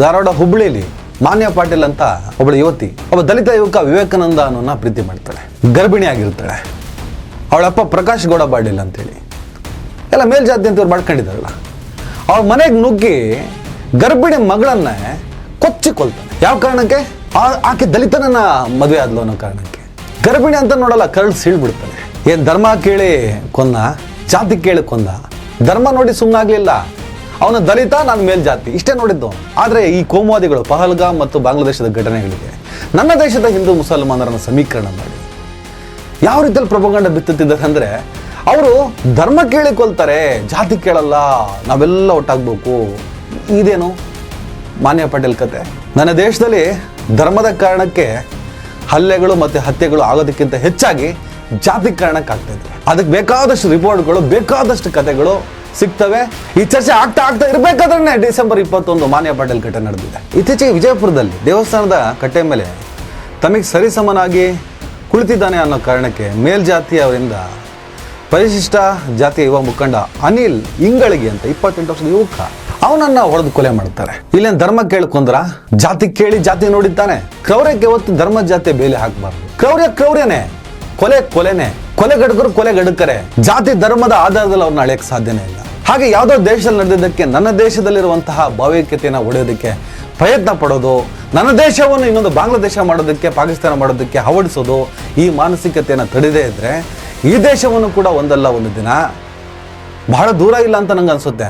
ಧಾರವಾಡ ಹುಬ್ಬಳ್ಳಿಲಿ ಮಾನ್ಯ ಪಾಟೀಲ್ ಅಂತ ಒಬ್ಬಳು ಯುವತಿ ಒಬ್ಬ ದಲಿತ ಯುವಕ ವಿವೇಕಾನಂದ ಅನ್ನೋನ್ನ ಪ್ರೀತಿ ಮಾಡ್ತಾಳೆ. ಗರ್ಭಿಣಿ ಆಗಿರ್ತಾಳೆ. ಅವಳಪ್ಪ ಪ್ರಕಾಶ್ ಗೌಡ ಪಾಟೀಲ್ ಅಂತೇಳಿ ಎಲ್ಲ ಮೇಲ್ಜಾತಿ ಅಂತವ್ರು ಮಾಡ್ಕೊಂಡಿದ್ದಾರಲ್ಲ, ಅವಳ ಮನೆಗೆ ನುಗ್ಗಿ ಗರ್ಭಿಣಿ ಮಗಳನ್ನ ಕೊಚ್ಚಿಕೊಳ್ತಾನೆ. ಯಾವ ಕಾರಣಕ್ಕೆ? ಆಕೆ ದಲಿತನನ್ನ ಮದುವೆ ಆದ್ಲು ಅನ್ನೋ ಕಾರಣಕ್ಕೆ. ಗರ್ಭಿಣಿ ಅಂತ ನೋಡಲ್ಲ, ಕರಳು ಸೀಳ್ಬಿಡ್ತಾನೆ. ಏನ್ ಧರ್ಮ ಕೇಳಿ ಕೊಂದ, ಜಾತಿ ಕೇಳಿ ಕೊಂದ. ಧರ್ಮ ನೋಡಿ ಸುಮ್ಮನಾಗ್ಲಿಲ್ಲ, ಅವನು ದಲಿತ, ನಾನು ಮೇಲ್ಜಾತಿ ಇಷ್ಟೇ ನೋಡಿದ್ದು. ಆದರೆ ಈ ಕೋಮುವಾದಿಗಳು ಪಹಲ್ಗಾಮ್ ಮತ್ತು ಬಾಂಗ್ಲಾದೇಶದ ಘಟನೆಗಳಿಗೆ ನನ್ನ ದೇಶದ ಹಿಂದೂ ಮುಸಲ್ಮಾನರನ್ನು ಸಮೀಕರಣ ಮಾಡಿ ಯಾವ ರೀತಿಯಲ್ಲಿ ಪ್ರೊಪಗಂಡ ಬಿತ್ತುತ್ತಿದ್ದಾರೆ ಅಂದರೆ, ಅವರು ಧರ್ಮ ಕೇಳಿ ಕೊಲ್ತಾರೆ, ಜಾತಿ ಕೇಳಲ್ಲ, ನಾವೆಲ್ಲ ಒಟ್ಟಾಗಬೇಕು. ಇದೇನು ಮಾನ್ಯ ಪಾಟೀಲ್ ಕತೆ? ನನ್ನ ದೇಶದಲ್ಲಿ ಧರ್ಮದ ಕಾರಣಕ್ಕೆ ಹಲ್ಲೆಗಳು ಮತ್ತು ಹತ್ಯೆಗಳು ಆಗೋದಕ್ಕಿಂತ ಹೆಚ್ಚಾಗಿ ಜಾತಿ ಕಾರಣಕ್ಕೆ ಆಗ್ತಾಯಿದೆ. ಅದಕ್ಕೆ ಬೇಕಾದಷ್ಟು ರಿಪೋರ್ಟ್ಗಳು, ಬೇಕಾದಷ್ಟು ಕತೆಗಳು ಸಿಗ್ತವೆ. ಈ ಚರ್ಚೆ ಆಗ್ತಾ ಇರಬೇಕಾದ್ರೆ ಡಿಸೆಂಬರ್ 21 ಮಾನ್ಯ ಪಾಟೀಲ್ ಘಟನೆ ನಡೆದಿದೆ. ಇತ್ತೀಚೆಗೆ ವಿಜಯಪುರದಲ್ಲಿ ದೇವಸ್ಥಾನದ ಕಟ್ಟೆ ಮೇಲೆ ತಮಗೆ ಸರಿಸಮನಾಗಿ ಕುಳಿತಿದ್ದಾನೆ ಅನ್ನೋ ಕಾರಣಕ್ಕೆ ಮೇಲ್ಜಾತಿಯವರಿಂದ ಪರಿಶಿಷ್ಟ ಜಾತಿಯ ಯುವ ಮುಖಂಡ ಅನಿಲ್ ಇಂಗಳಿಗೆ ಅಂತ 28 ವರ್ಷದ ಯುವಕ ಅವನನ್ನ ಹೊಡೆದು ಕೊಲೆ ಮಾಡ್ತಾರೆ. ಇಲ್ಲೇನು ಧರ್ಮ ಕೇಳ್ಕೊಂಡ್ರ? ಜಾತಿ ಕೇಳಿ ಜಾತಿ ನೋಡಿದ್ದಾನೆ. ಕ್ರೌರ್ಯಕ್ಕೆ ಹೊತ್ತು ಧರ್ಮ ಜಾತಿಯ ಬೇಲೆ ಹಾಕಬಾರ್ದು. ಕ್ರೌರ್ಯನೇ, ಕೊಲೆನೇ. ಕೊಲೆಗಡುಕರು ಕೊಲೆಗಡುಕರೆ. ಜಾತಿ ಧರ್ಮದ ಆಧಾರದಲ್ಲಿ ಅವ್ರನ್ನ ಅಳೆಯಕ್ಕೆ ಸಾಧ್ಯನೇ ಇಲ್ಲ. ಹಾಗೆ ಯಾವುದೋ ದೇಶದಲ್ಲಿ ನಡೆದಿದ್ದಕ್ಕೆ ನನ್ನ ದೇಶದಲ್ಲಿರುವಂತಹ ಭಾವೈಕ್ಯತೆಯನ್ನು ಒಡೆಯೋದಕ್ಕೆ ಪ್ರಯತ್ನ ಪಡೋದು, ನನ್ನ ದೇಶವನ್ನು ಇನ್ನೊಂದು ಬಾಂಗ್ಲಾದೇಶ ಮಾಡೋದಕ್ಕೆ, ಪಾಕಿಸ್ತಾನ ಮಾಡೋದಕ್ಕೆ ಹವಡಿಸೋದು, ಈ ಮಾನಸಿಕತೆಯನ್ನು ತಡೆದೇ ಇದ್ರೆ ಈ ದೇಶವನ್ನು ಕೂಡ ಒಂದಲ್ಲ ಒಂದು ದಿನ ಬಹಳ ದೂರ ಇಲ್ಲ ಅಂತ ನಂಗೆ ಅನ್ಸುತ್ತೆ.